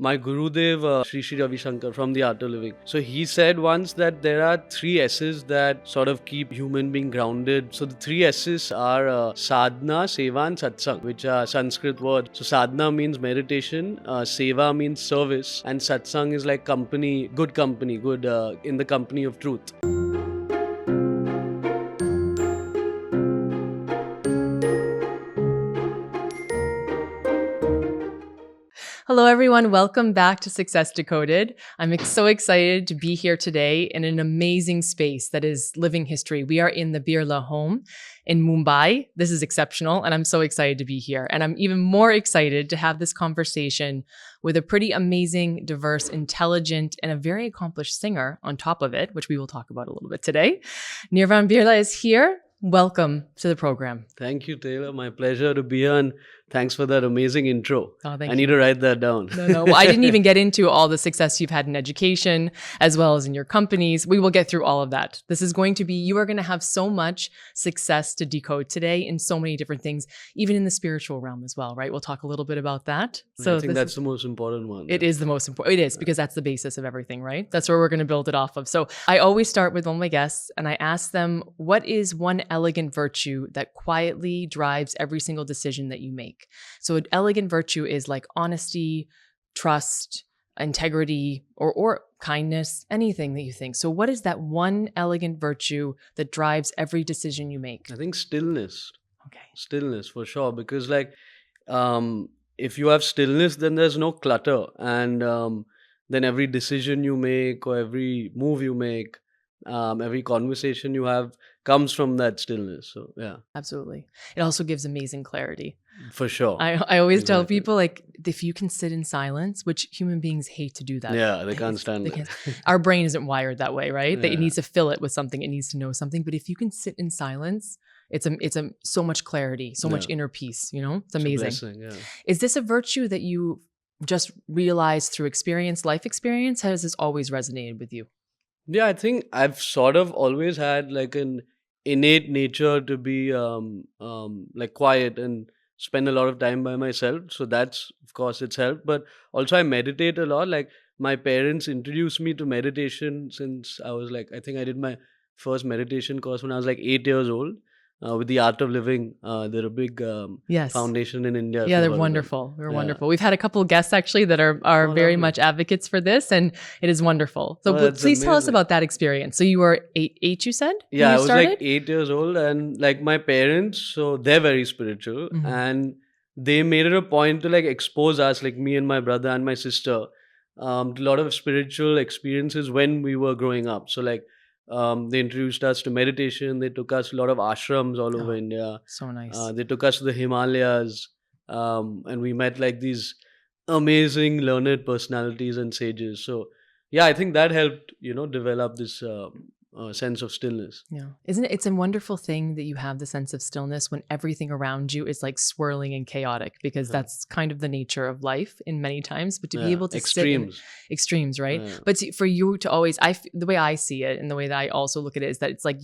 My Gurudev, Sri Sri Ravi Shankar from the Art of Living. So he said once that there are 3 S's that sort of keep human being grounded. So the 3 S's are sadhana, seva and satsang, which are Sanskrit words. So sadhana means meditation, seva means service, and satsang is like company, good in the company of truth. Hello, everyone. Welcome back to Success Decoded. I'm so excited to be here today in an amazing space that is living history. We are in the Birla home in Mumbai. This is exceptional, and I'm so excited to be here. And I'm even more excited to have this conversation with a pretty amazing, diverse, intelligent, and a very accomplished singer on top of it, which we will talk about a little bit today. Nirvaan Birla is here. Welcome to the program. Thank you, Taylor. My pleasure to be here, and thanks for that amazing intro. Oh, thank you. I need to write that down. No. Well, I didn't even get into all the success you've had in education as well as in your companies. We will get through all of that. This is going to be, you are going to have so much success to decode today in so many different things, even in the spiritual realm as well, right? We'll talk a little bit about that. So I think that's the most important one. It is the most important. It is, because that's the basis of everything, right? That's where we're going to build it off of. So I always start with all my guests and I ask them, what is one elegant virtue that quietly drives every single decision that you make? So an elegant virtue is like honesty, trust, integrity, or kindness, anything that you think. So what is that one elegant virtue that drives every decision you make? I think stillness. Okay. Stillness for sure, because if you have stillness, then there's no clutter, and then every decision you make or every move you make, every conversation you have comes from that stillness. So yeah, Absolutely. It also gives amazing clarity. for sure. I always tell people, like, if you can sit in silence, which human beings hate to do that. Yeah, they can't stand They it. can't. Our brain isn't wired that way, right? That it Yeah. needs to fill it with something. It needs to know something. But if you can sit in silence, it's so much clarity, so much Yeah. inner peace, It's It's a amazing. blessing, yeah. Is this a virtue that you just realized through experience, life experience? Has this always resonated with you? Yeah, I think I've sort of always had like an innate nature to be like quiet and spend a lot of time by myself. So that's, of course, it's helped. But also I meditate a lot. Like my parents introduced me to meditation since I was like, I think I did my first meditation course when I was like 8 years old with the Art of Living. They're a big Yes. foundation in India. if Yeah, you've they're heard of them. wonderful. They're Yeah. wonderful. We've had a couple of guests actually that are Oh, very lovely. much advocates for this, and it is wonderful. So Oh, that's please tell us amazing. about that experience. So you were eight, you said? when Yeah, you I was started? like 8 years old, and like my parents, so they're very spiritual, Mhm. and they made it a point to like expose us, like me and my brother and my sister, to a lot of spiritual experiences when we were growing up. So like they introduced us to meditation. They took us to a lot of ashrams all over Oh, India. So nice. They took us to the Himalayas, and we met like these amazing learned personalities and sages. So yeah, I think that helped, develop this sense of stillness. Yeah. Isn't it? It's a wonderful thing that you have the sense of stillness when everything around you is like swirling and chaotic, because Yeah. that's kind of the nature of life in many times. But to be Yeah, able to sit in extremes. extremes, right? Yeah. But for you to always, the way I see it and the way that I also look at it is that it's like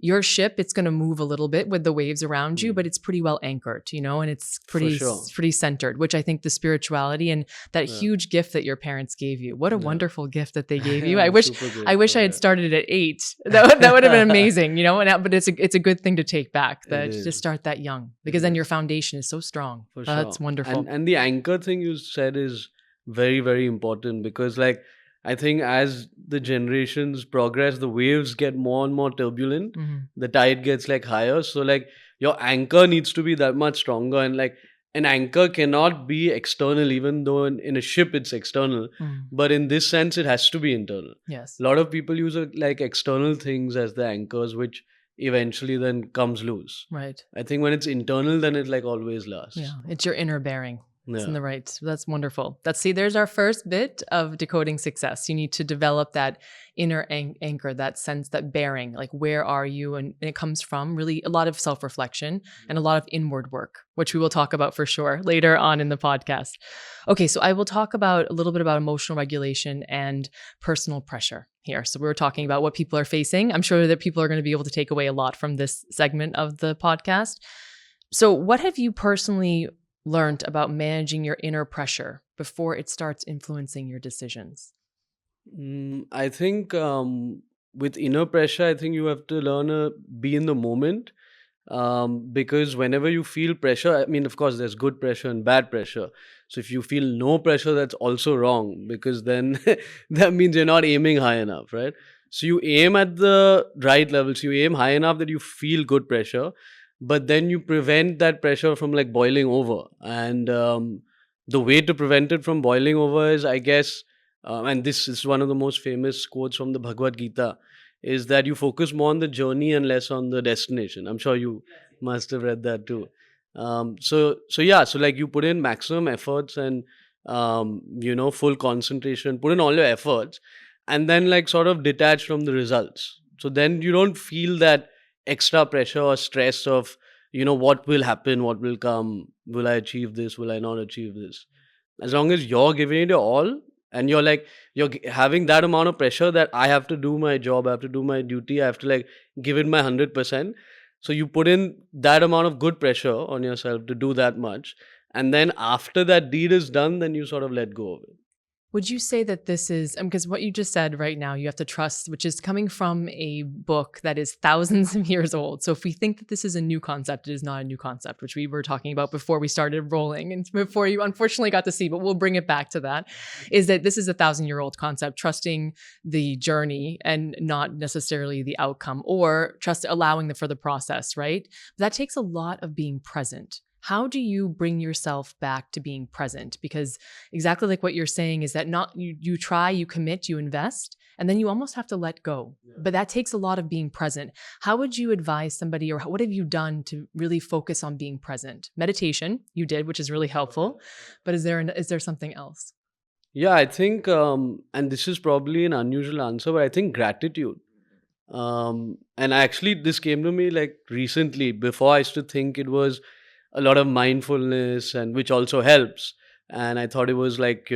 your ship, it's going to move a little bit with the waves around you, Mm. but it's pretty well anchored, and it's For pretty sure. pretty centered, which I think the spirituality and that Yeah. huge gift that your parents gave you. What a Yeah. wonderful gift that they gave you. Yeah, I I'm wish super I grateful, wish I had yeah. started at 8. That would have been amazing, but it's a good thing to take back, that It to is. start that young, because It then your is. foundation is so strong. For That's sure. wonderful. And the anchor thing you said is very, very important, because like I think as the generations progress, the waves get more and more turbulent. Mhm. The tide gets like higher. So like your anchor needs to be that much stronger. And like an anchor cannot be external, even though in a ship it's external. Mm. But in this sense, it has to be internal. Yes. A lot of people use like external things as the anchors, which eventually then comes loose. Right. I think when it's internal, then it like always lasts. Yeah. It's your inner bearing. It's in Yeah. the right. That's wonderful. There's our first bit of decoding success. You need to develop that inner anchor, that sense, that bearing, like where are you? And it comes from really a lot of self-reflection and a lot of inward work, which we will talk about for sure later on in the podcast. Okay, so I will talk about a little bit about emotional regulation and personal pressure here. So we were talking about what people are facing. I'm sure that people are going to be able to take away a lot from this segment of the podcast. So what have you personally learned about managing your inner pressure before it starts influencing your decisions? I think with inner pressure, I think you have to learn to be in the moment, because whenever you feel pressure, I mean, of course, there's good pressure and bad pressure. So if you feel no pressure, that's also wrong, because then that means you're not aiming high enough, right? So you aim at the right level. So you aim high enough that you feel good pressure, but then you prevent that pressure from like boiling over. And the way to prevent it from boiling over is, I guess, and this is one of the most famous quotes from the Bhagavad Gita, is that you focus more on the journey and less on the destination. I'm sure you must have read that too. So yeah, so like you put in maximum efforts and full concentration, put in all your efforts, and then like sort of detach from the results. So then you don't feel that extra pressure or stress of what will happen, what will come, will I achieve this, will I not achieve this. As long as you're giving it your all, and you're like having that amount of pressure that I have to do my job, I have to do my duty, I have to like give it my 100%. So you put in that amount of good pressure on yourself to do that much, and then after that deed is done, then you sort of let go of it. Would you say that this is because what you just said right now, you have to trust, which is coming from a book that is thousands of years old. So if we think that this is a new concept, it is not a new concept, which we were talking about before we started rolling and before you unfortunately got to see, but we'll bring it back to that, is that this is a 1,000-year-old concept, trusting the journey and not necessarily the outcome, or allowing for the process, right? But that takes a lot of being present. How do you bring yourself back to being present? Because exactly like what you're saying is that not you try, you commit, you invest, and then you almost have to let go. Yeah. But that takes a lot of being present. How would you advise somebody, or what have you done to really focus on being present? Meditation, you did, which is really helpful. But is there something else? Yeah, I think, and this is probably an unusual answer, but I think gratitude. And actually, this came to me like recently. Before, I used to think it was a lot of mindfulness, and which also helps. And I thought it was like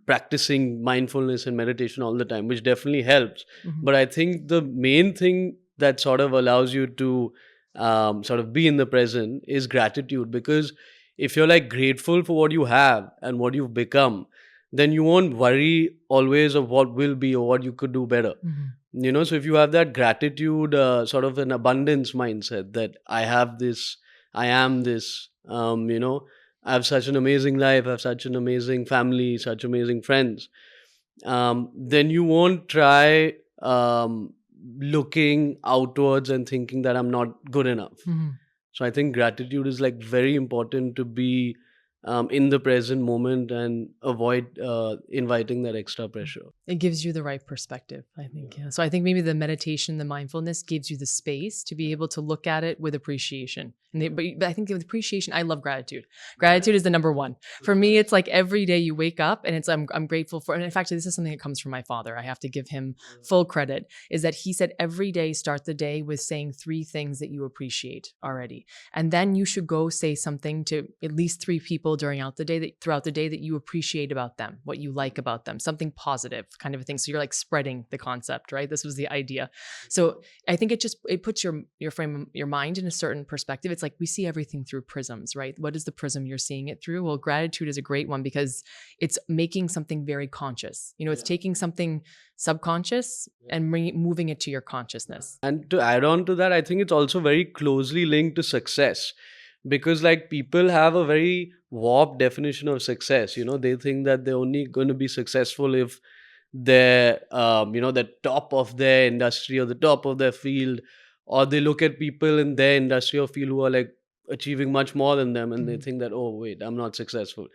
practicing mindfulness and meditation all the time, which definitely helps. Mhm. But I think the main thing that sort of allows you to sort of be in the present is gratitude, because if you're like grateful for what you have and what you've become, then you won't worry always of what will be or what you could do better. Mhm. So if you have that gratitude, sort of an abundance mindset, that I have this, I am this, I have such an amazing life, I have such an amazing family, such amazing friends, then you won't try looking outwards and thinking that I'm not good enough. Mhm. So I think gratitude is like very important to be in the present moment and avoid inviting that extra pressure. It gives you the right perspective, I think. Yeah. So I think maybe the meditation, the mindfulness gives you the space to be able to look at it with appreciation. But I think with appreciation, I love gratitude. Gratitude is the number one. For me, it's like every day you wake up and I'm grateful for, and in fact, this is something that comes from my father. I have to give him full credit, is that he said every day, start the day with saying 3 things that you appreciate already. And then you should go say something to at least 3 people throughout the day that you appreciate about them, what you like about them, something positive kind of a thing. So you're like spreading the concept, right? This was the idea. So I think it puts your mind in a certain perspective. It's like we see everything through prisms, right? What is the prism you're seeing it through? Well, gratitude is a great one because it's making something very conscious. It's taking something subconscious and moving it to your consciousness. And to add on to that, I think it's also very closely linked to success, because like people have a very warped definition of success. They think that they're only going to be successful if they're the top of their industry or the top of their field, or they look at people in their industry or field who are like achieving much more than them, and they think that, oh wait, I'm not successful.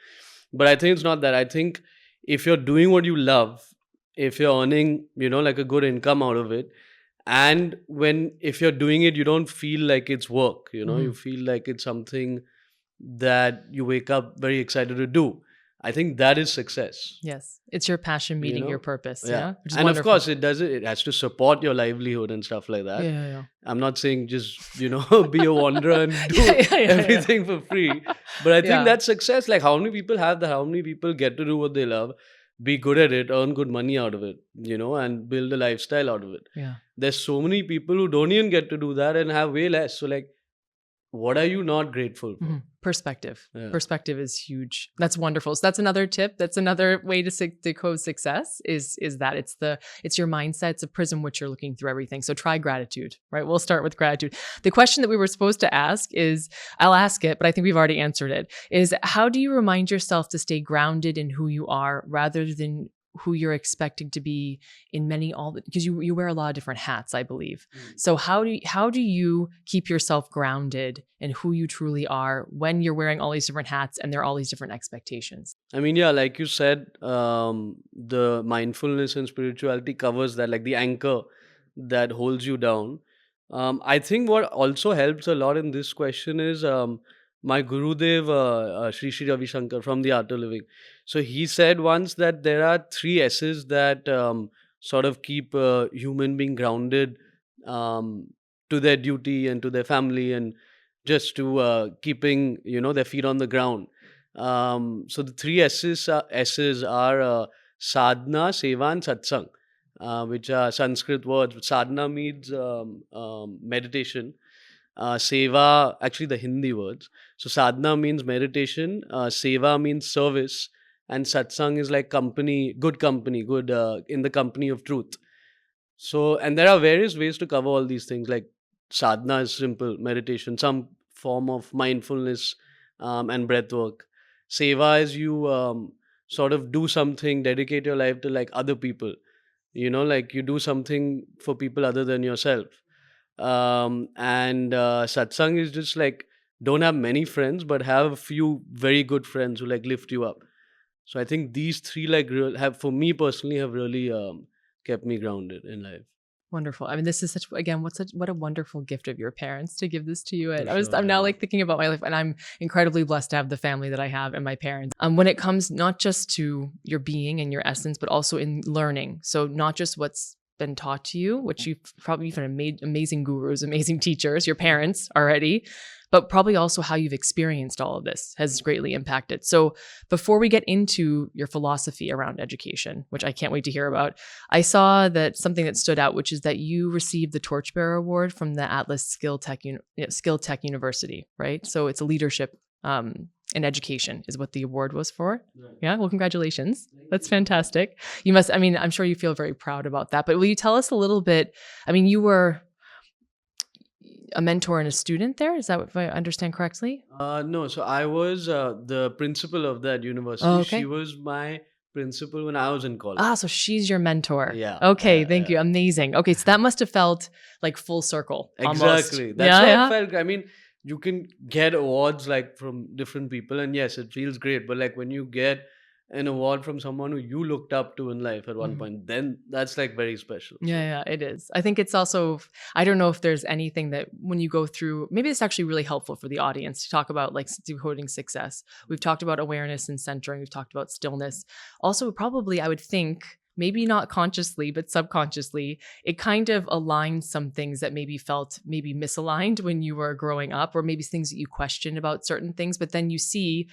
But I think it's not that. I think if you're doing what you love, if you're earning like a good income out of it, and if you're doing it, you don't feel like it's work. You feel like it's something that you wake up very excited to do. I think that is success. Yes. It's your passion meeting your purpose. Yeah. Which is And of wonderful. course it has to support your livelihood and stuff like that. Yeah. I'm not saying just be a wanderer and do Yeah. everything for free, but I think Yeah. that's success. Like, how many people have that? How many people get to do what they love, be good at it, earn good money out of it, and build a lifestyle out of it? Yeah. There's so many people who don't even get to do that and have way less. So like, what are you not grateful for? Perspective. Yeah. Perspective is huge. That's wonderful. So that's another tip. That's another way to decode success is that it's your mindset. It's a prism which you're looking through everything. So try gratitude, right? We'll start with gratitude. The question that we were supposed to ask is, I'll ask it, but I think we've already answered it, is how do you remind yourself to stay grounded in who you are rather than who you're expecting to be in because you wear a lot of different hats, I believe. So how do you keep yourself grounded in who you truly are when you're wearing all these different hats and there are all these different expectations? I mean, yeah, like you said, the mindfulness and spirituality covers that, like the anchor that holds you down. I think what also helps a lot in this question is my Gurudev, Sri Sri Ravi Shankar from the Art of Living. So he said once that there are three S's that sort of keep a human being grounded um, to their duty and to their family and just to keeping, their feet on the ground. So the three S's are sadhana, seva, and satsang, which are Sanskrit words. Sadhana means meditation. Seva, actually the Hindi words. So sadhana means meditation. Seva means service, and satsang is like company, good in the company of truth. So, and there are various ways to cover all these things. Like sadhana is simple meditation, some form of mindfulness and breath work. Seva is you sort of do something, dedicate your life to like other people. Like you do something for people other than yourself. And satsang is just like don't have many friends, but have a few very good friends who like lift you up. So I think these three like have for me personally have really kept me grounded in life. Wonderful. I mean, this is what a wonderful gift of your parents to give this to you. For And sure, I'm now yeah. like thinking about my life, and I'm incredibly blessed to have the family that I have and my parents. When it comes not just to your being and your essence, but also in learning. So not just what's been taught to you, which you've probably even made amazing gurus, amazing teachers, your parents already, but probably also how you've experienced all of this has greatly impacted. So before we get into your philosophy around education, which I can't wait to hear about, I saw that something that stood out, which is that you received the Torchbearer Award from the Atlas Skill Tech University, right? So it's a leadership in education is what the award was for. Right. Yeah, well, congratulations. That's fantastic. You must, I mean, I'm sure you feel very proud about that, but will you tell us a little bit? I mean, you were a mentor and a student there. Is that if I understand correctly? No, so I was the principal of that Oh, university. She okay. was my principal when I was in Ah, college. so she's your mentor. Yeah, Okay, yeah, thank yeah. you. Amazing. Okay, so that must have felt like full circle almost. Exactly. That's Yeah, why it yeah. felt. I mean, you can get awards like from different people, and yes, it feels great. But like when you get an award from someone who you looked up to in life at one Mhm. point, then that's like very special. Yeah, So yeah, it is. I think it's also, I don't know if there's anything that when you go through, maybe it's actually really helpful for the audience to talk about like decoding success. We've talked about awareness and centering, we've talked about stillness. Also, probably, I would think, maybe not consciously, but subconsciously, it kind of aligns some things that maybe felt maybe misaligned when you were growing up, or maybe things that you questioned about certain things, but then you see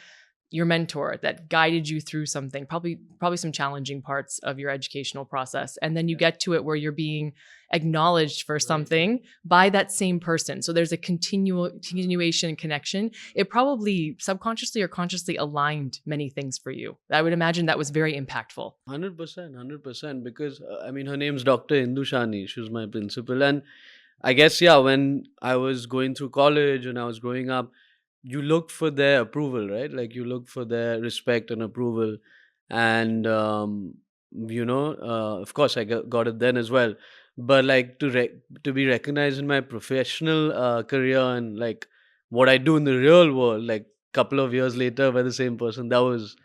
your mentor that guided you through something, probably some challenging parts of your educational process, and then you get to it where you're being acknowledged for right. something by that same person. So there's a continuation and connection. It probably subconsciously or consciously aligned many things for you. I would imagine that was very impactful. 100%, 100%. Because I mean, her name's Dr. Indushani. She was my principal, and I guess yeah, when I was going through college and I was growing up, you looked for their approval, right? Like you looked for their respect and approval, and of course, I got it then as well. But like to be recognized in my professional career and like what I do in the real world, like couple of years later by the same person, that was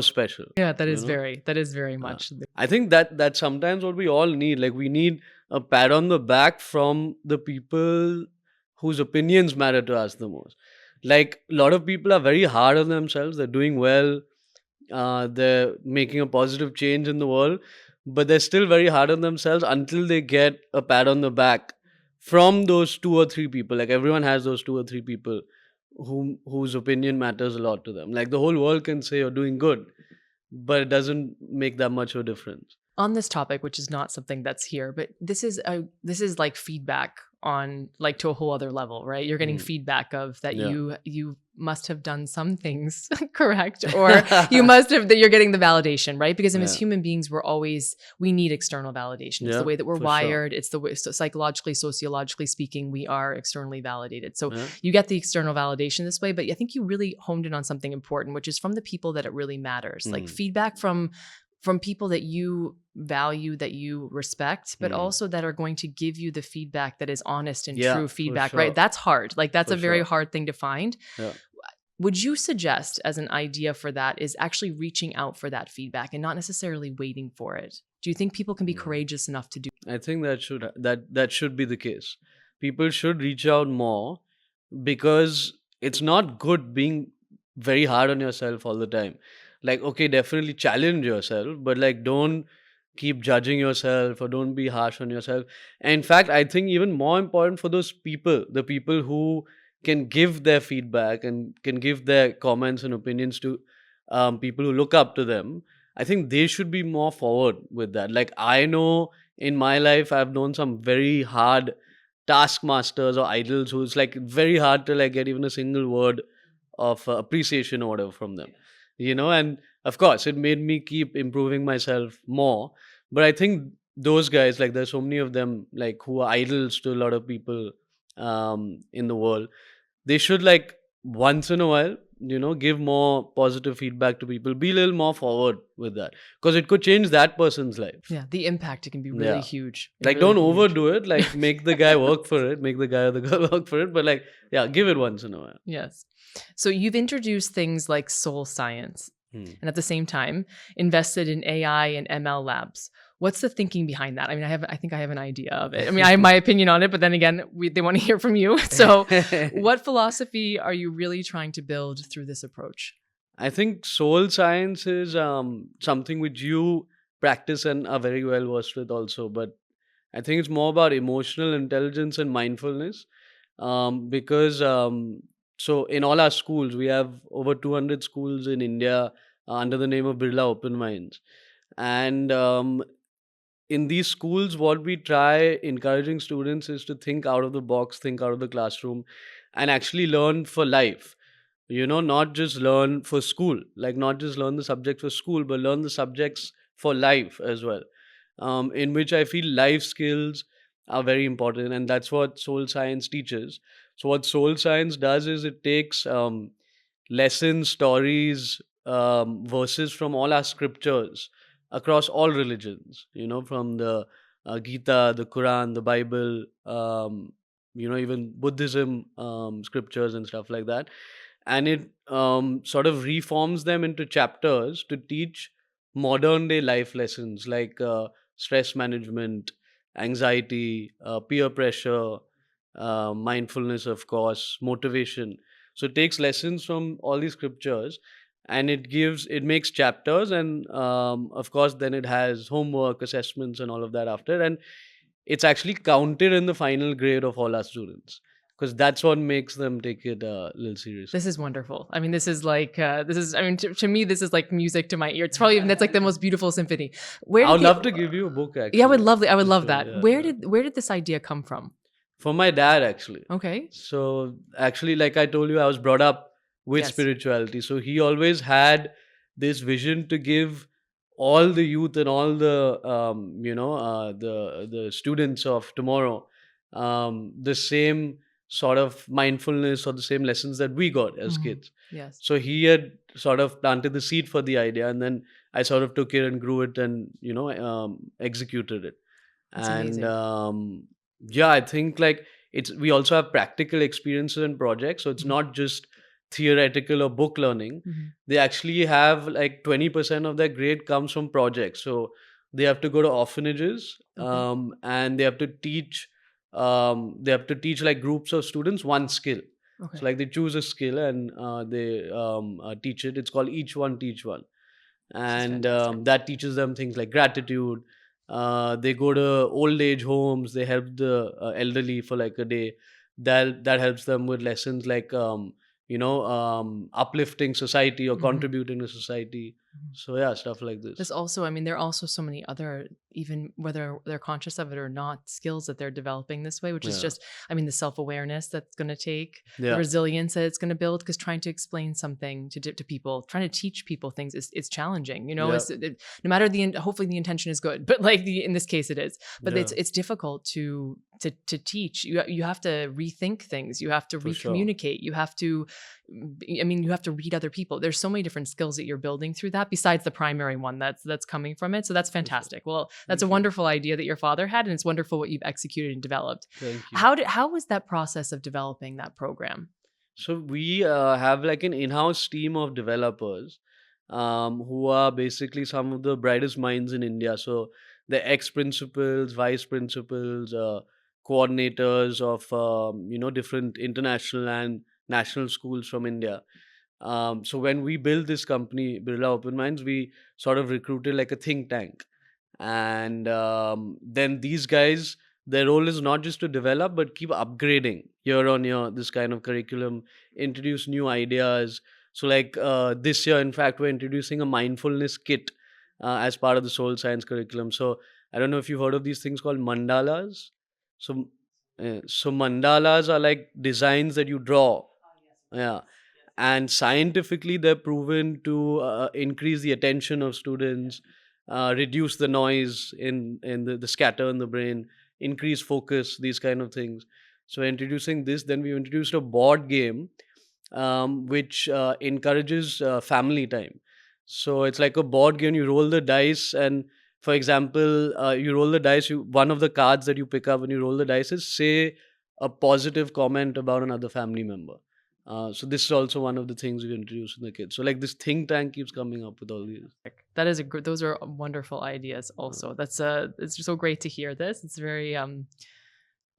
special. Yeah, You know. that is very Uh, much. I think that's sometimes what we all need. Like we need a pat on the back from the people whose opinions matter to us the most. Like a lot of people are very hard on themselves. They're doing well. They're making a positive change in the world, but they're still very hard on themselves until they get a pat on the back from those two or three people. Like everyone has those two or three people whose opinion matters a lot to them. Like the whole world can say you're doing good, but it doesn't make that much of a difference. On this topic, which is not something that's here, but this is like feedback on like to a whole other level, right? You're getting Mm. feedback of that Yeah. you must have done some things correct, or you must have, that you're getting the validation, right? Because as Yeah. human beings, we need external validation. It's the Yeah, way that we're for sure. wired. It's the way, so psychologically, sociologically speaking, we are externally validated. So Yeah. you get the external validation this way, but I think you really honed in on something important, which is from the people that it really matters. Like feedback from people that you value, that you respect, but also that are going to give you the feedback that is honest and Yeah, true for feedback, sure. right? That's hard. Like that's For a very sure. hard thing to find. Yeah. Would you suggest, as an idea for that, is actually reaching out for that feedback and not necessarily waiting for it? Do you think people can be courageous enough to do? I think that should be the case. People should reach out more, because it's not good being very hard on yourself all the time. Like, okay, definitely challenge yourself, but like don't keep judging yourself or don't be harsh on yourself. And in fact, I think even more important for those people, the people who can give their feedback and can give their comments and opinions to people who look up to them. I think they should be more forward with that. Like, I know in my life, I've known some very hard taskmasters or idols who's like very hard to like get even a single word of appreciation or whatever from them, and of course it made me keep improving myself more. But I think those guys, like, there's so many of them, like, who are idols to a lot of people in the world. They should, like, once in a while, give more positive feedback to people, be a little more forward with that, because it could change that person's life. Yeah, the impact, it can be really Yeah. huge. Like, really don't overdo it. Like, make the guy work for it, make the guy or the girl work for it. But like, yeah, give it once in a while. Yes. So you've introduced things like soul science, Hmm. and at the same time invested in AI and ML labs. What's the thinking behind that? I mean, I think I have an idea of it. I mean, I have my opinion on it, but then again, they want to hear from you. So what philosophy are you really trying to build through this approach? I think soul science is something which you practice and are very well versed with also. But I think it's more about emotional intelligence and mindfulness. Because so in all our schools, we have over 200 schools in India under the name of Birla Open Minds. And in these schools, what we try encouraging students is to think out of the box, think out of the classroom, and actually learn for life. Not just learn for school, like not just learn the subject for school, but learn the subjects for life as well. In which I feel life skills are very important, and that's what soul science teaches. So, what soul science does is it takes lessons, stories, verses from all our scriptures across all religions, from the Gita, the Quran, the Bible, even Buddhism scriptures and stuff like that. And it sort of reforms them into chapters to teach modern day life lessons like stress management, anxiety, peer pressure, mindfulness, of course, motivation. So it takes lessons from all these scriptures, and it makes chapters, and of course then it has homework, assessments, and all of that after. And it's actually counted in the final grade of all our students, because that's what makes them take it a little seriously. This is wonderful. I mean, this is like, I mean, to me, this is like music to my ear. It's probably, that's like the most beautiful symphony. Where I did would love to give you a book, actually. Yeah, I would to love show. that. Yeah, Where yeah. did this idea come from? From my dad, actually. Okay. So actually, like I told you, I was brought up with Yes. spirituality. So he always had this vision to give all the youth and all the the students of tomorrow the same sort of mindfulness or the same lessons that we got as Mhm. kids. Yes. So he had sort of planted the seed for the idea, and then I sort of took it and grew it and executed it. That's And amazing. yeah, I think like we also have practical experiences and projects, so it's Mhm. not just theoretical or book learning. Mhm. They actually have like 20% of their grade comes from projects. So they have to go to orphanages, Okay. and they have to teach like groups of students one skill. Okay. So like they choose a skill and they teach it. It's called Each One Teach One. This is And fantastic. that teaches them things like gratitude. They go to old age homes, they help the elderly for like a day. That helps them with lessons like uplifting society or Mhm. contributing to society. So yeah, stuff like There's this. also, I mean, there are also so many other, even whether they're conscious of it or not, skills that they're developing this way, which is Yeah, just, I mean, the self awareness that's going to take, the yeah, resilience that it's going to build. Because trying to explain something to people, trying to teach people things is it's challenging. You know, yeah, no matter hopefully the intention is good, but like in this case it is. But yeah, it's difficult to teach. You have to rethink things. You have to for sure. recommunicate. You have to I mean, you have to read other people. There's so many different skills that you're building through that besides the primary one that's coming from it. So that's For sure. fantastic. Well, that's a Thank you. wonderful idea that your father had, and it's wonderful what you've executed and developed. Thank you. How was that process of developing that program? So we have like an in-house team of developers who are basically some of the brightest minds in India. So the ex-principals, vice principals, coordinators of different international and national schools from India. So when we built this company, Birla Open Minds, we sort of recruited like a think tank. And then these guys, their role is not just to develop but keep upgrading year on year this kind of curriculum, introduce new ideas. So like this year, in fact, we're introducing a mindfulness kit as part of the soul science curriculum. So I don't know if you've heard of these things called mandalas. So mandalas are like designs that you draw. Yeah, and scientifically they're proven to increase the attention of students, reduce the noise in the scatter in the brain, increase focus, these kind of things. So introducing this, then we introduced a board game which encourages family time. So it's like a board game. You roll the dice, and for example, you roll the dice. One of the cards that you pick up when you roll the dice is say a positive comment about another family member. So this is also one of the things we introduce in the kids. So like this think tank keeps coming up with all these. That is a good. Those are wonderful ideas. Uh, Also, it's just so great to hear this. It's very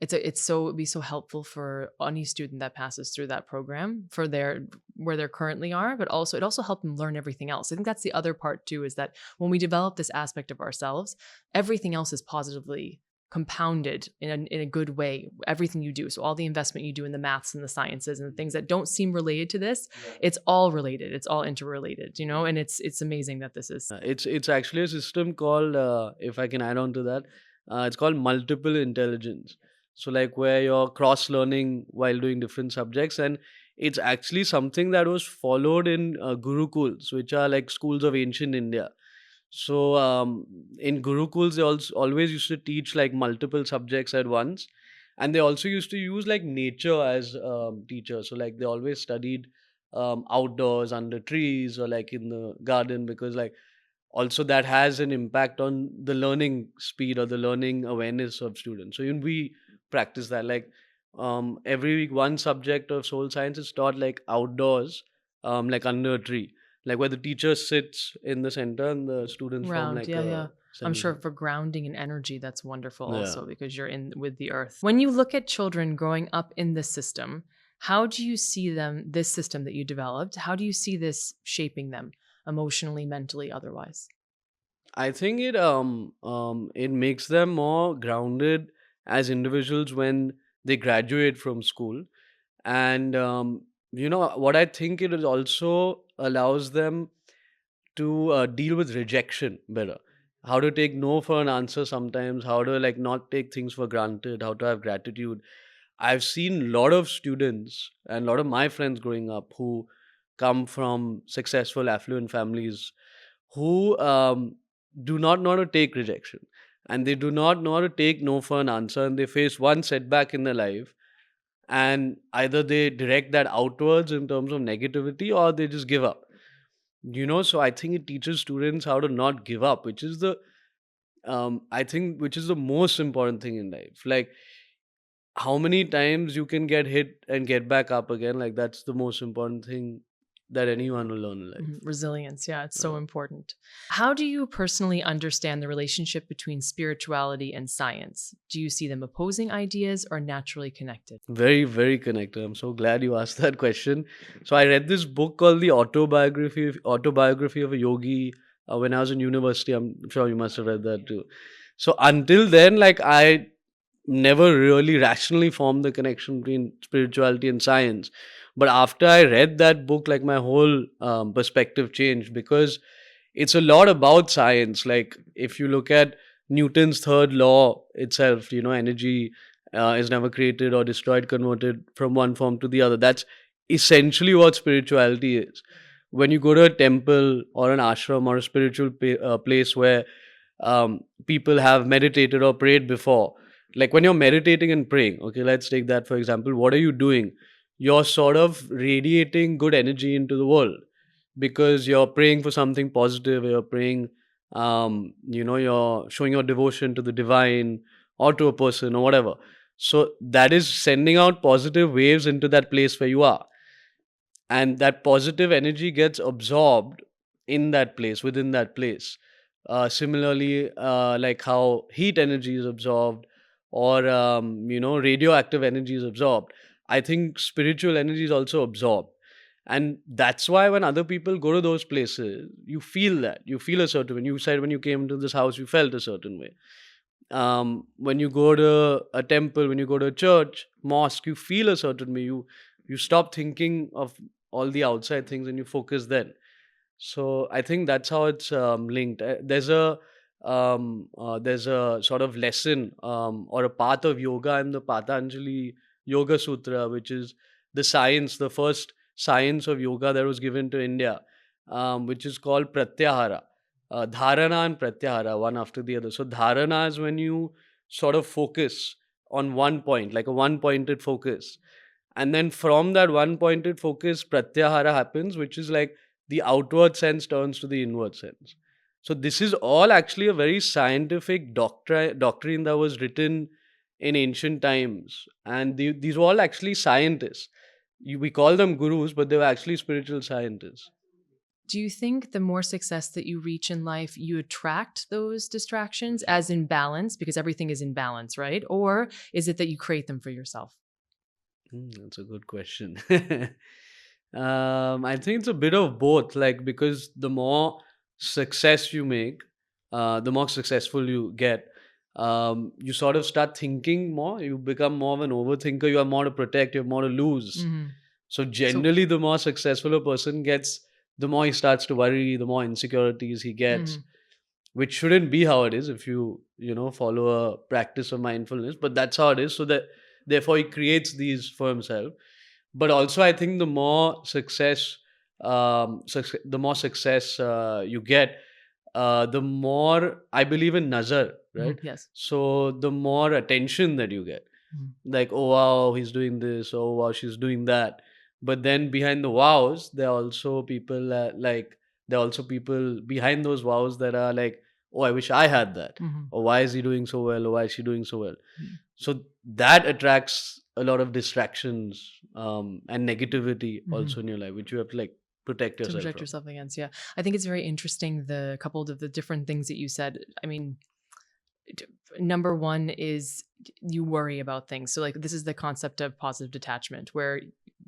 it'd be so helpful for any student that passes through that program for their where they currently are, but also it also helped them learn everything else. I think that's the other part too, is that when we develop this aspect of ourselves, everything else is positively compounded in a good way. Everything you do, so all the investment you do in the maths and the sciences and the things that don't seem related to this, it's all related. It's all interrelated, you know. And it's amazing that this is it's actually a system called, if I can add on to that, it's called multiple intelligence. So like where you're cross learning while doing different subjects, and it's actually something that was followed in gurukuls, which are like schools of ancient India. So in gurukuls, they also always used to teach like multiple subjects at once, and they also used to use like nature as teachers. So like they always studied outdoors under trees or like in the garden, because like also that has an impact on the learning speed or the learning awareness of students. So even we practice that, like every week one subject of soul science is taught like outdoors, like under a tree, like where the teacher sits in the center and the students form round. like Yeah, a yeah. I'm sure semicircle. for grounding and energy, that's wonderful Yeah. also because you're in with the earth. When you look at children growing up in this system, how do you see them, this system that you developed, how do you see this shaping them emotionally, mentally, otherwise? I think it makes them more grounded as individuals when they graduate from school. And what I think it is also allows them to deal with rejection better, how to take no for an answer sometimes, how to like not take things for granted, how to have gratitude. I've seen a lot of students and a lot of my friends growing up who come from successful affluent families who do not know how to take rejection, and they do not know how to take no for an answer, and they face one setback in their life, and either they direct that outwards in terms of negativity or they just give up. So I think it teaches students how to not give up, which is the I think which is the most important thing in life. Like how many times you can get hit and get back up again, like that's the most important thing that anyone will learn in life. Resilience. Yeah, it's so uh, important. How do you personally understand the relationship between spirituality and science? Do you see them opposing ideas or naturally connected? Very, very connected. I'm so glad you asked that question. So I read this book called The Autobiography of a Yogi when I was in university. I'm sure you must have read that too. So until then, like I never really rationally formed the connection between spirituality and science. But after I read that book, like my whole perspective changed, because it's a lot about science. Like if you look at Newton's third law itself, energy is never created or destroyed, converted from one form to the other. That's essentially what spirituality is. When you go to a temple or an ashram or a spiritual place where people have meditated or prayed before, like when you're meditating and praying, okay, let's take that for example. What are you doing? You're sort of radiating good energy into the world because you're praying for something positive. You're praying, you're showing your devotion to the divine or to a person or whatever. So that is sending out positive waves into that place where you are, and that positive energy gets absorbed in that place, within that place. Similarly, like how heat energy is absorbed, or radioactive energy is absorbed, I think spiritual energy is also absorbed. And that's why when other people go to those places, you feel that, you feel a certain way. You said when you came into this house you felt a certain way. When you go to a temple, when you go to a church, mosque, you feel a certain way. You stop thinking of all the outside things and you focus then. So I think that's how it's linked. There's a sort of lesson or a path of yoga in the Patanjali Yoga Sutra, which is the science, the first science of yoga that was given to India, which is called Pratyahara. Dharana and Pratyahara, one after the other. So dharana is when you sort of focus on one point, like a one-pointed focus. And then from that one-pointed focus, Pratyahara happens, which is like the outward sense turns to the inward sense. So this is all actually a very scientific doctrine that was written in ancient times, and these were all actually scientists. We call them gurus, but they were actually spiritual scientists. Do you think the more success that you reach in life, you attract those distractions as in balance because everything is in balance, right? Or is it that you create them for yourself? That's a good question. I think it's a bit of both, like because the more success you make, the more successful you get. You sort of start thinking more. You become more of an overthinker. You have more to protect. You have more to lose. Mm-hmm. So So, generally, the more successful a person gets, the more he starts to worry, the more insecurities he gets, mhm. which shouldn't be how it is if you follow a practice of mindfulness. But that's how it is. So that therefore he creates these for himself. But also, I think the more success you get, the more I believe in nazar, right? Mhm. Yes. So the more attention that you get, Mhm. like, oh wow, he's doing this, oh wow, she's doing that. But then behind the wows, there are also people behind those wows that are like, oh, I wish I had that, Mhm. or why is he doing so well, or why is she doing so well. Mhm. So that attracts a lot of distractions, and negativity Mhm. also in your life, which you have to like protect To yourself protect from. yourself against, yeah. I think it's very interesting the couple of the different things that you said. I mean, d- number one is you worry about things. So like this is the concept of positive detachment where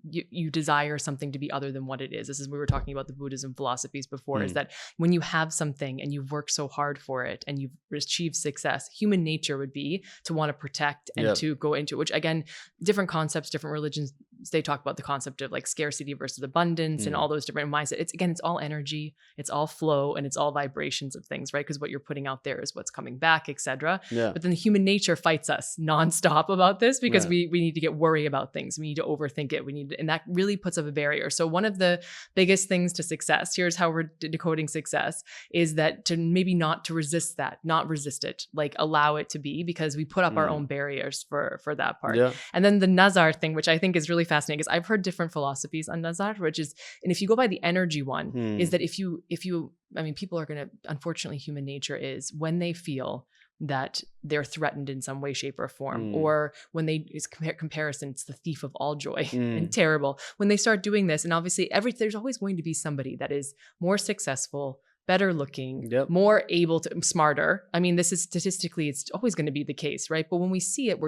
you desire something to be other than what it is. This is we were talking about the Buddhism philosophies before, is Hmm. that when you have something and you've worked so hard for it and you've achieved success, human nature would be to want to protect and Yeah. to go into, which again, different concepts, different religions, they talk about the concept of like scarcity versus abundance and Hmm. all those different mindsets. It's all energy, it's all flow, and it's all vibrations of things, right? Because what you're putting out there is what's coming back, etc. Yeah. But then the human nature fights us nonstop about this because Yeah. we need to get worry about things. We need to overthink it. And that really puts up a barrier. So one of the biggest things to success, here's how we're decoding success, is that to maybe not to resist that, not resist it, like allow it to be, because we put up our own Hmm. barriers for that part. Yeah. And then the Nazar thing, which I think is really fascinating, because I've heard different philosophies on Nazar, which is, and if you go by the energy one, is Hmm. that if you, I mean, people are going to, unfortunately, human nature is when they feel that they're threatened in some way, shape, or form, Hmm. or when they, it's comparison, it's the thief of all joy and Hmm. terrible. When they start doing this, and obviously there's always going to be somebody that is more successful, better looking, Yep. more able to, smarter. I mean, this is statistically, it's always going to be the case, right? But when we see it,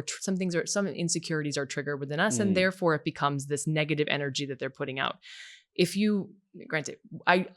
some insecurities are triggered within us, and Hmm. therefore it becomes this negative energy that they're putting out. If you, granted,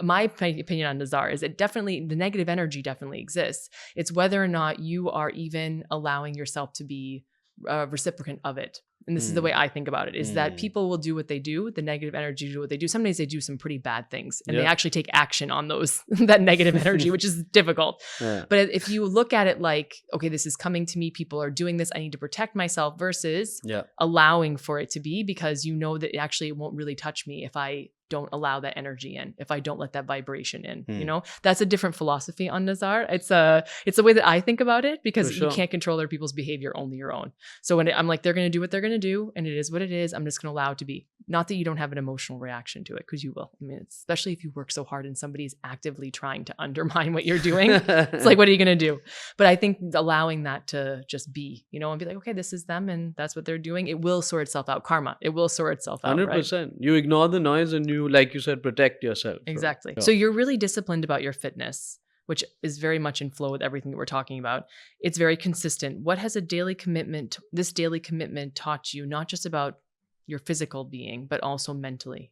my opinion on Nazar is it definitely, the negative energy definitely exists. It's whether or not you are even allowing yourself to be a reciprocant of it. and this is the way I think about it, is that Mm. people will do what they do, the negative energy do what they do. Some days they do some pretty bad things and they Yeah. actually take action on those, that negative energy, which is difficult. Yeah. But if you look at it like, okay, this is coming to me, people are doing this, I need to protect myself, versus Yeah. allowing for it to be, because you know that it actually won't really touch me if I don't allow that energy in, if I don't let that vibration in, you know, that's a different philosophy on Nazar. It's the way that I think about it, because For you sure. can't control other people's behavior, only your own. So when I'm like, they're going to do what they're going to do, and it is what it is, I'm just going to allow it to be. Not that you don't have an emotional reaction to it, because you will. I mean, especially if you work so hard and somebody's actively trying to undermine what you're doing. It's like, what are you going to do? But I think allowing that to just be, you know, and be like, okay, this is them and that's what they're doing. It will sort itself out. Karma. It will sort itself out. 100%. Right? You ignore the noise and you, like you said, protect yourself. Exactly. Yeah. So you're really disciplined about your fitness, which is very much in flow with everything that we're talking about. It's very consistent. What has this daily commitment taught you, not just about your physical being, but also mentally?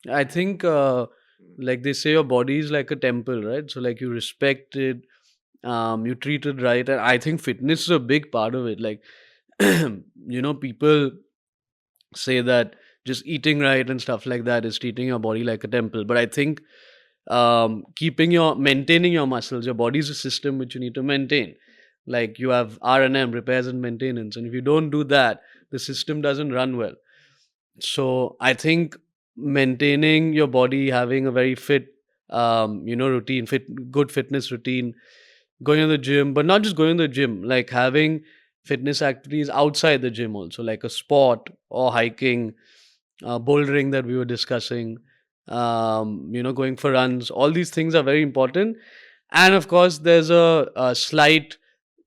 I think, like they say, your body is like a temple, right? So, like, you respect it, you treat it right. And I think fitness is a big part of it. Like, you know, people say that just eating right and stuff like that is treating your body like a temple. But I think maintaining your muscles, your body is a system which you need to maintain. Like you have R&M, repairs and maintenance. And if you don't do that, the system doesn't run well. So I think maintaining your body, having a very fit, routine, good fitness routine, going to the gym, but not just going to the gym, like having fitness activities outside the gym also, like a sport or hiking, bouldering that we were discussing, going for runs. All these things are very important. And of course, there's a slight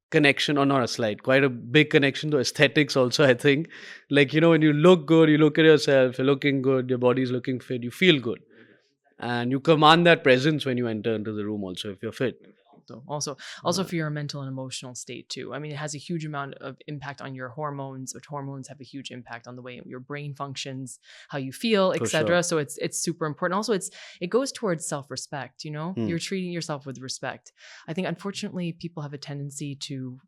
connection, or not a slight, quite a big connection to aesthetics also, I think. Like, when you look good, you look at yourself, you're looking good, your body's looking fit, you feel good. And you command that presence when you enter into the room also, if you're fit. So also for your mental and emotional state too. I mean, it has a huge amount of impact on your hormones, which hormones have a huge impact on the way your brain functions, how you feel, For etc. sure. So it's super important. Also, it goes towards self-respect, you know? You're treating yourself with respect. I think unfortunately people have a tendency to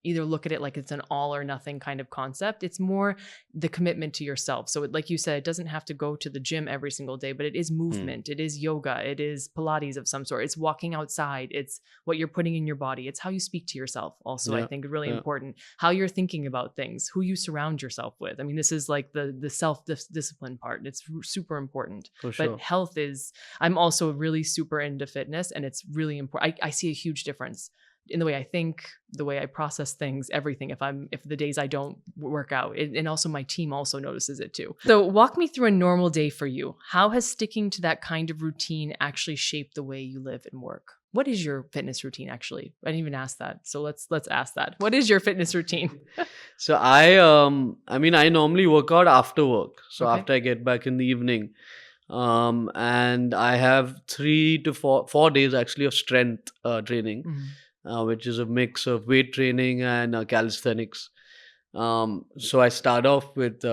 either look at it like it's an all or nothing kind of concept. It's more the commitment to yourself. So like you said, it doesn't have to go to the gym every single day, but it is movement. It is yoga. It is Pilates of some sort. It's walking outside. It's what you're putting in your body. It's how you speak to yourself also, I think, really important. How you're thinking about things, who you surround yourself with. I mean, this is like the self-discipline part. It's super important. For sure. But health is, I'm also really super into fitness, and it's really important. I see a huge difference in the way I think, the way I process things, everything. If the days I don't work out, and also my team also notices it too. So walk me through a normal day for you. How has sticking to that kind of routine actually shaped the way you live and work? What is your fitness routine actually? I didn't even ask that. So let's ask that. What is your fitness routine? So I normally work out after work. So Okay. after I get back in the evening, and I have 3 to 4 days actually of strength training, which is a mix of weight training and calisthenics. So I start off with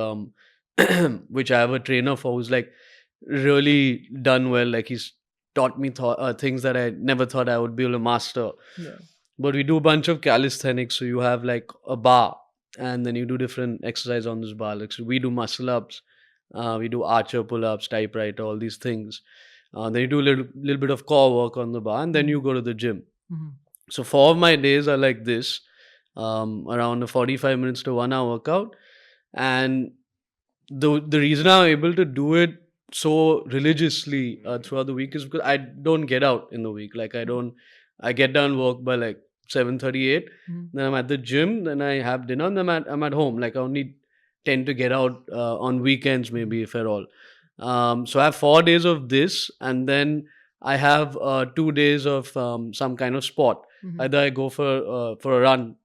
which I have a trainer for who's like really done well. Like he's taught me things that I never thought I would be able to master. Yeah. But we do a bunch of calisthenics. So you have like a bar, and then you do different exercise on this bar. Like so we do muscle ups, we do archer pull ups, typewriter, all these things. Then you do a little bit of core work on the bar, and then you go to the gym. So 4 of my days are like this, around a 45 minutes to 1 hour workout. And the reason I'm able to do it so religiously throughout the week is because I don't get out in the week. Like I get done work by like 7:38. Then I'm at the gym. Then I have dinner. And then I'm at home. Like I only tend to get out on weekends, maybe if at all. So I have 4 days of this, and then I have 2 days of some kind of sport. Either I go for a run,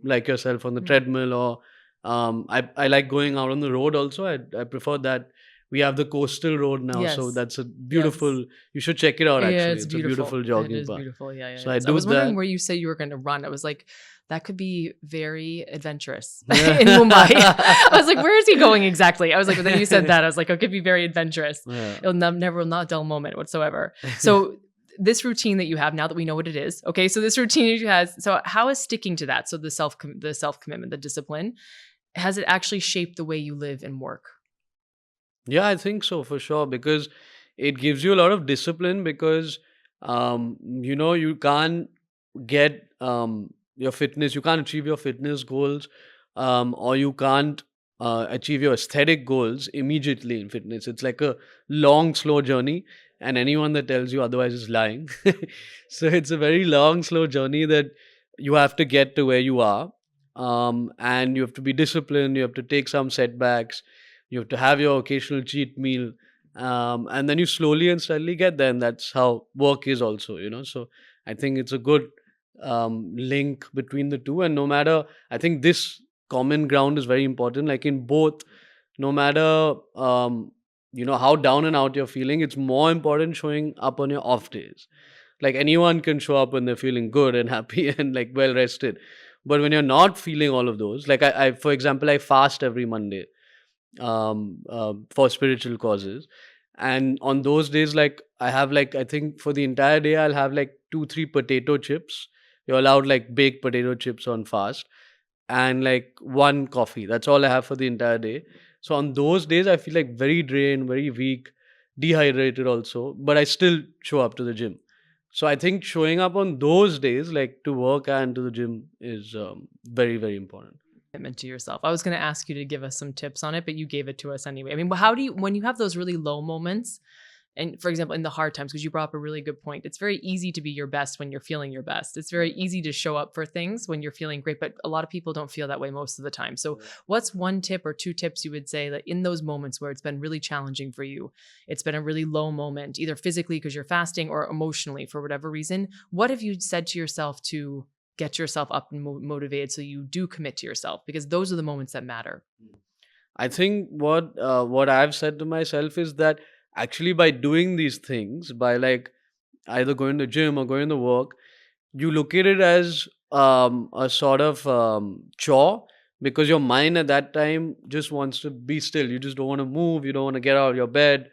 like yourself on the treadmill, or I like going out on the road also. I prefer that. We have the coastal road now, so Yes. that's a beautiful. Yes. You should check it out. Actually, Yeah, it's a beautiful It jogging is path. beautiful. Yeah, So it I is. I do was wondering that. where you say you were going to run. I was like, that could be very adventurous Yeah. in Mumbai. I was like, where is he going exactly? I was like, but then you said that. I was like, it could be very adventurous. Yeah. It'll never will not a dull moment whatsoever. So this routine that you have, now that we know what it is, okay, so this routine that you have, so how is sticking to that? So the self commitment, the discipline, has it actually shaped the way you live and work? Yeah, I think so for sure, because it gives you a lot of discipline, because you can't get your fitness, you can't achieve your fitness goals, or you can't achieve your aesthetic goals immediately in fitness. It's like a long, slow journey, and anyone that tells you otherwise is lying. So it's a very long, slow journey that you have to get to where you are, and you have to be disciplined. You have to take some setbacks. You have to have your occasional cheat meal, and then you slowly and steadily get there. And that's how work is also, So I think it's a good link between the two. And no matter, I think this common ground is very important. Like in both, no matter how down and out you're feeling, it's more important showing up on your off days. Like anyone can show up when they're feeling good and happy and like well rested. But when you're not feeling all of those, like I for example, I fast every Monday for spiritual causes. And on those days, like I have, like, I think for the entire day, I'll have like 2, 3 potato chips. You're allowed like baked potato chips on fast, and like one coffee. That's all I have for the entire day. So on those days, I feel like very drained, very weak, dehydrated also, but I still show up to the gym. So I think showing up on those days, like to work and to the gym, is very, very important. Commitment to yourself. I was going to ask you to give us some tips on it, but you gave it to us anyway. I mean, how do you, when you have those really low moments, and for example, in the hard times, because you brought up a really good point, it's very easy to be your best when you're feeling your best. It's very easy to show up for things when you're feeling great, but a lot of people don't feel that way most of the time. So, what's one tip or two tips you would say that in those moments where it's been really challenging for you, it's been a really low moment, either physically because you're fasting or emotionally for whatever reason? What have you said to yourself to get yourself up and motivated so you do commit to yourself? Because those are the moments that matter. I think what I've said to myself is that actually by doing these things, by like either going to the gym or going to work, you look at it as a sort of chore, because your mind at that time just wants to be still. You just don't want to move. You don't want to get out of your bed.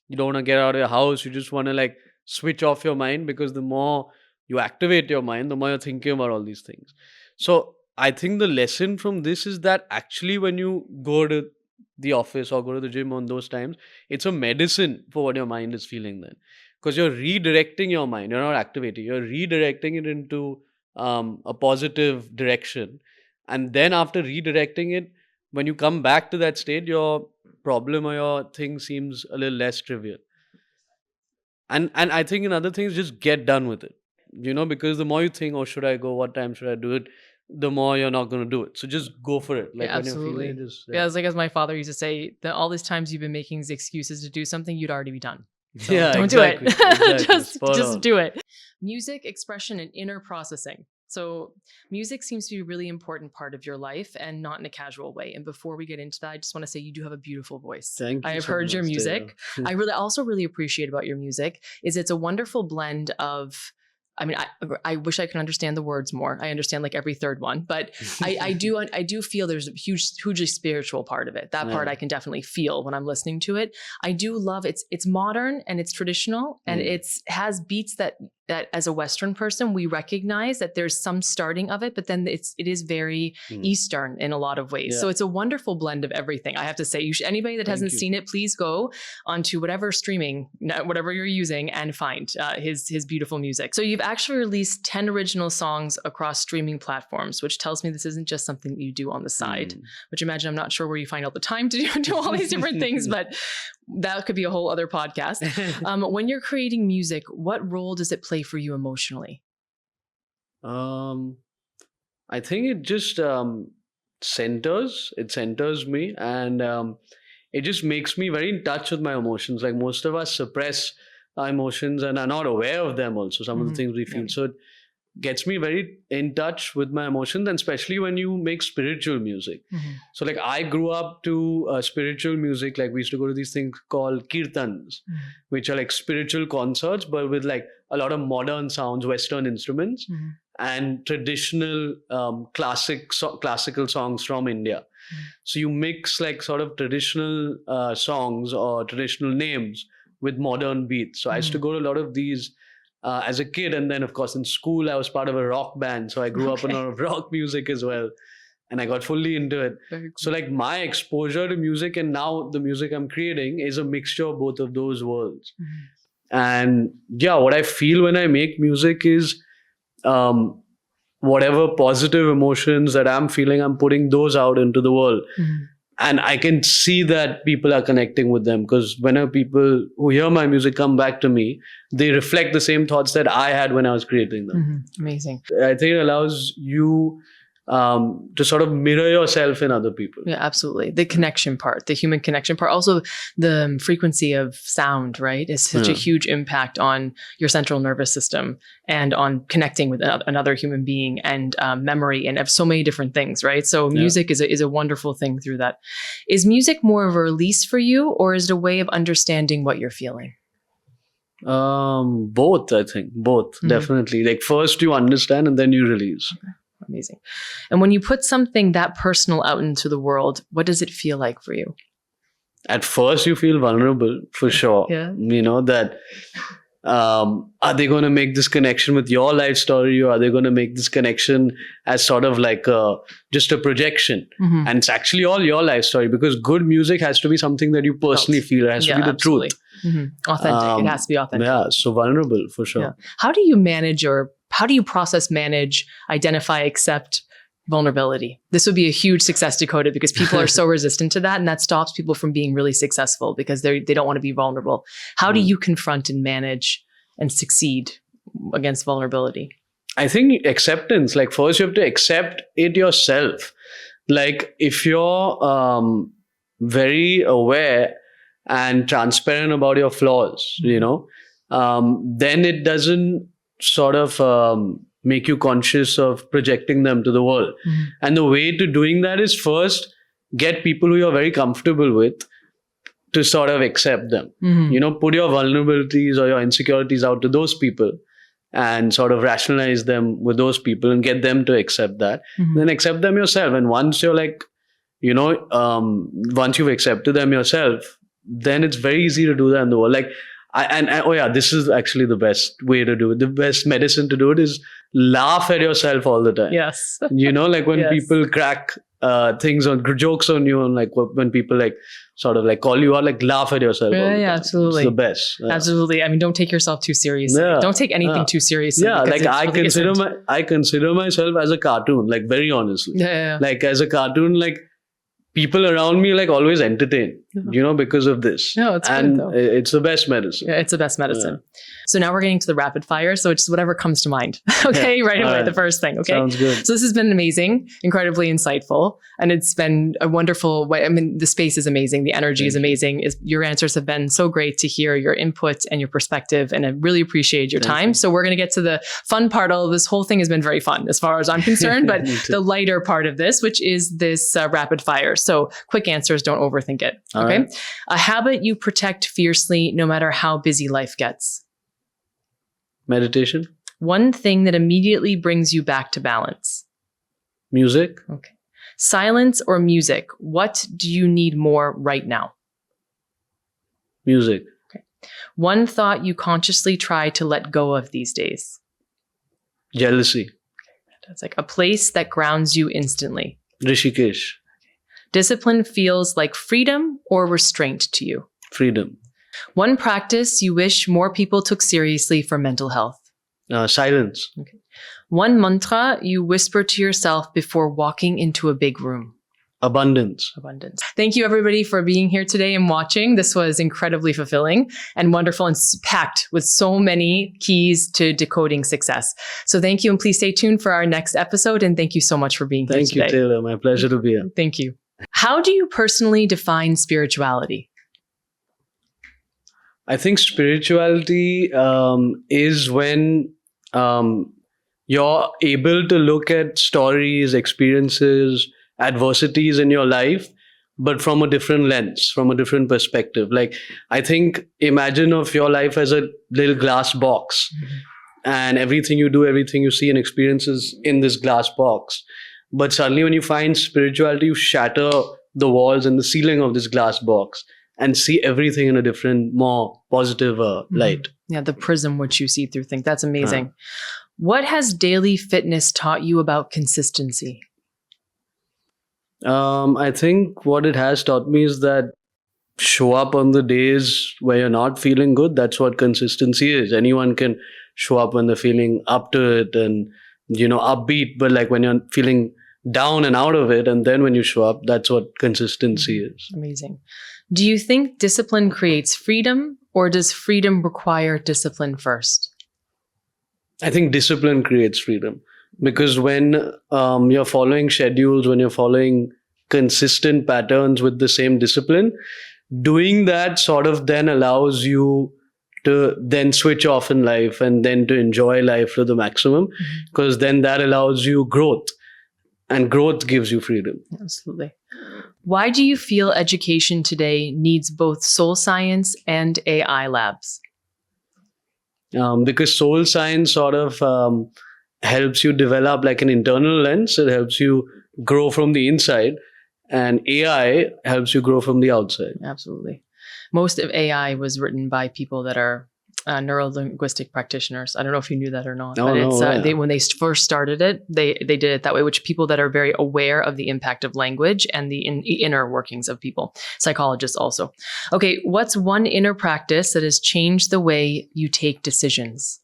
You don't want to get out of your house. You just want to like switch off your mind, because the more you activate your mind, the more you're thinking about all these things. So I think the lesson from this is that actually when you go to the office or go to the gym on those times, it's a medicine for what your mind is feeling then, because you're redirecting your mind. You're not activating, you're redirecting it into a positive direction. And then after redirecting it, when you come back to that state, your problem or your thing seems a little less trivial. And I think another thing is just get done with it, because the more you think, oh, should I go, what time should I do it, the more you're not going to do it. So just go for it. Like Yeah, when you're feeling it, absolutely. just Yeah, it's like as my father used to say, that all these times you've been making these excuses to do something, you'd already be done. So yeah, don't do it. exactly, exactly, spot Just on. do it. Music, expression, and inner processing. So music seems to be a really important part of your life, and not in a casual way. And before we get into that, I just want to say you do have a beautiful voice. Thank I you have so heard your much, Taylor. music. I really also really appreciate about your music is it's a wonderful blend of, I mean, I wish I could understand the words more. I understand like every third one, but I do feel there's a hugely spiritual part of it. That part Yeah. I can definitely feel when I'm listening to it. I do love it's modern and it's traditional, and it's has beats that as a Western person we recognize that there's some starting of it, but then it is very Eastern in a lot of ways. Yeah. So it's a wonderful blend of everything. I have to say, anybody that Thank hasn't you. seen it, please go onto whatever streaming, whatever you're using, and find his beautiful music. So you've actually released 10 original songs across streaming platforms, which tells me this isn't just something that you do on the side, which imagine I'm not sure where you find all the time to do all these different things, but that could be a whole other podcast. When you're creating music, what role does it play for you emotionally? I think it just centers me, and it just makes me very in touch with my emotions. Like most of us suppress our emotions and are not aware of them also, some of the things we feel. So it gets me very in touch with my emotions, and especially when you make spiritual music. So like I grew up to spiritual music. Like we used to go to these things called kirtans, which are like spiritual concerts, but with like a lot of modern sounds, Western instruments, and traditional classical songs from India. So you mix like sort of traditional songs or traditional names with modern beats. So I used to go to a lot of these as a kid, and then of course in school I was part of a rock band, so I grew up on a lot of rock music as well. and I got fully into it. Very So cool. like my exposure to music and now the music I'm creating is a mixture of both of those worlds. Mhm. And yeah, what I feel when I make music is um, whatever positive emotions that I'm feeling, I'm putting those out into the world. Mhm. And I can see that people are connecting with them, because whenever people who hear my music come back to me, they reflect the same thoughts that I had when I was creating them. Mhm. Amazing. I think it allows you to sort of mirror yourself in other people. Yeah, absolutely. The connection part, the human connection part, also the frequency of sound, right, is such a Yeah. huge impact on your central nervous system and on connecting with another human being and memory and of so many different things, right? So Yeah. music is a wonderful thing through that. Is music more of a release for you, or is it a way of understanding what you're feeling? Both, I think. Both, Mhm. definitely. Like first you understand and then you release. Amazing. And when you put something that personal out into the world, what does it feel like for you? At first you feel vulnerable, for sure. Yeah. You know, that are they going to make this connection with your life story, or are they going to make this connection as sort of like just a projection? Mhm. And it's actually all your life story, because good music has to be something that you personally feel. It has to be the absolutely. truth. Mhm. Authentic. It has to be authentic. Yeah, so vulnerable, for sure. Yeah. How do you manage, or how do you process, manage, identify, accept vulnerability? This would be a huge Success Decoded, because people are so resistant to that, and that stops people from being really successful because they don't want to be vulnerable. How do you confront and manage and succeed against vulnerability? I think acceptance, like first you have to accept it yourself. Like if you're very aware and transparent about your flaws, you know, then it doesn't sort of make you conscious of projecting them to the world. Mhm. And the way to doing that is first get people who you're very comfortable with to sort of accept them. Mhm. You know, put your vulnerabilities or your insecurities out to those people and sort of rationalize them with those people and get them to accept that. Mhm. Then accept them yourself. And once you're like, you know, once you've accepted them yourself, then it's very easy to do that in the world. Like, oh yeah, this is actually the best way to do it. The best medicine to do it is laugh at yourself all the time. Yes. You know, like when Yes. people crack things on jokes on you, and like when people like sort of like call you out, like laugh at yourself. all the Yeah, time. absolutely. It's the best. Yeah. Absolutely. I mean, don't take yourself too seriously. Yeah. Don't take anything Yeah. too seriously. Yeah, because like it's really I consider myself as a cartoon, like very honestly. Yeah. Like as a cartoon, like people around me like always entertain, you know, because of this. No, it's good, and though. it's the best medicine. Yeah, it's the best medicine. So now we're getting to the rapid fire. So it's whatever comes to mind. Okay, right away, All right. the first thing. Okay. Sounds good. So this has been amazing, incredibly insightful, and it's been a wonderful way. I mean, the space is amazing. The energy is amazing. Your answers have been so great to hear your input and your perspective, and I really appreciate your time. So we're going to get to the fun part. All this whole thing has been very fun as far as I'm concerned, but Me too. the lighter part of this, which is this rapid fire. So quick answers, don't overthink it. All Okay. right. A habit you protect fiercely no matter how busy life gets. Meditation, One thing that immediately brings you back to balance. music, Okay. Silence or music? What do you need more right now? music, One thought you consciously try to let go of these days. jealousy, That's like a place that grounds you instantly. Rishikesh, Discipline feels like freedom or restraint to you. freedom, One practice you wish more people took seriously for mental health. silence, One mantra you whisper to yourself before walking into a big room. abundance. Abundance. Thank you, everybody, for being here today and watching. This was incredibly fulfilling and wonderful and packed with so many keys to decoding success. So thank you, and please stay tuned for our next episode. And thank you so much for being here Thank you, today. Taylor. My pleasure to be here. Thank you. How do you personally define spirituality? I think spirituality is when you're able to look at stories, experiences, adversities in your life, but from a different lens, from a different perspective. Like, I think, imagine of your life as a little glass box, and everything you do, everything you see and experiences in this glass box. But suddenly when you find spirituality, you shatter the walls and the ceiling of this glass box and see everything in a different, more positive light. Yeah, the prism which you see through things. That's amazing. What has daily fitness taught you about consistency? I think what it has taught me is that show up on the days where you're not feeling good. That's what consistency is. Anyone can show up when they're feeling up to it and, upbeat, but like when you're feeling down and out of it, and then when you show up, that's what consistency is. Amazing. Do you think discipline creates freedom, or does freedom require discipline first? I think discipline creates freedom, because when you're following schedules, when you're following consistent patterns with the same discipline, doing that sort of then allows you to then switch off in life and then to enjoy life to the maximum, because then that allows you growth, and growth gives you freedom. Absolutely. Why do you feel education today needs both soul science and AI labs? Because soul science sort of helps you develop like an internal lens. It helps you grow from the inside, and AI helps you grow from the outside. Absolutely. Most of AI was written by people that are neuro-linguistic practitioners. I don't know if you knew that or not, but it's when they first started it, they did it that way, which people that are very aware of the impact of language and the inner workings of people. Psychologists also. Okay, what's one inner practice that has changed the way you take decisions?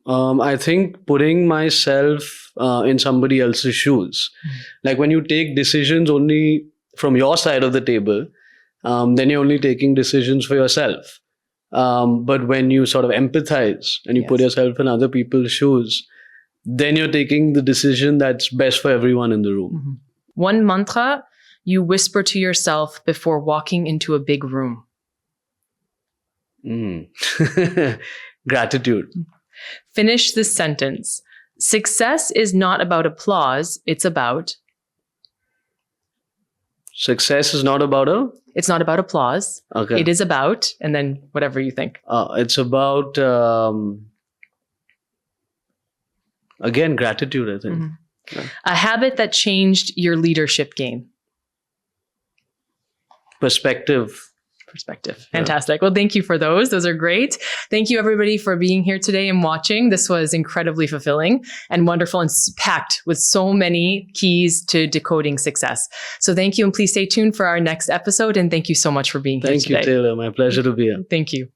I think putting myself in somebody else's shoes. Like when you take decisions only from your side of the table, then you're only taking decisions for yourself. But when you sort of empathize and you put yourself in other people's shoes, then you're taking the decision that's best for everyone in the room. One mantra you whisper to yourself before walking into a big room. Gratitude. Finish this sentence. Success is not about applause, it's about... Success is not about It's not about applause. Okay. It is about, and then whatever you think. It's about, again, gratitude, I think. Yeah. A habit that changed your leadership game. Perspective. Fantastic. Well, thank you for those. Those are great. Thank you, everybody, for being here today and watching. This was incredibly fulfilling and wonderful and packed with so many keys to decoding success. So thank you, and please stay tuned for our next episode. And thank you so much for being here today. Thank you, Taylor. My pleasure to be here. Thank you.